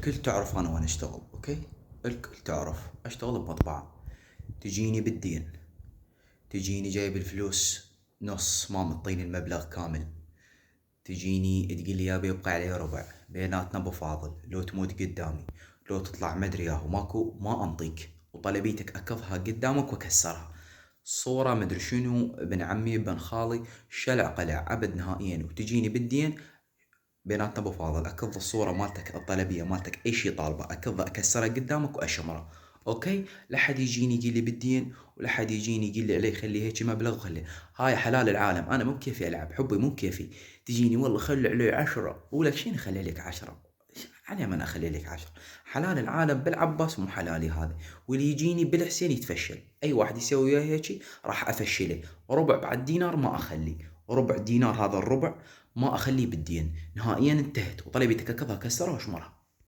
الكل تعرف انا وين اشتغل، اوكي. الكل تعرف اشتغل بمطبعة. تجيني بالدين، تجيني جايب الفلوس نص، ما مطيني المبلغ كامل. تجيني تقول لي يابي يبقى عليه ربع، بيناتنا ابو فاضل، لو تموت قدامي لو تطلع مدري ياهو ماكو ما انطيك، وطلبيتك اكظها قدامك واكسرها. صورة مدري شنو، ابن عمي ابن خالي، شلع قلع ابد نهائيا. وتجيني بالدين، بيناتنا ابو فاضل، اكظ الصورة مالتك الطلبية مالتك اي شي طالبه اكظها اكسرها قدامك واشمره. اوكي، لا حد يجيني يقول لي بالدين، ولا حد يجيني يقول لي عليه خلي هيك مبلغ وخلي. هاي حلال العالم، انا مو كيفي العب حبي، مو كيفي. تجيني والله خلي عليه 10، ولك شين اخلي لك 10؟ على من اخلي لك 10؟ حلال العالم بالعباس، مو حلالي هذا. واللي يجيني بالحسين يتفشل، اي واحد يسوي وياي هيك راح افشله. ربع بعد دينار ما اخلي، ربع دينار هذا الربع ما اخليه بالدين نهائيا، انتهت. وطلبيتك اكظها كسرها واشمرها.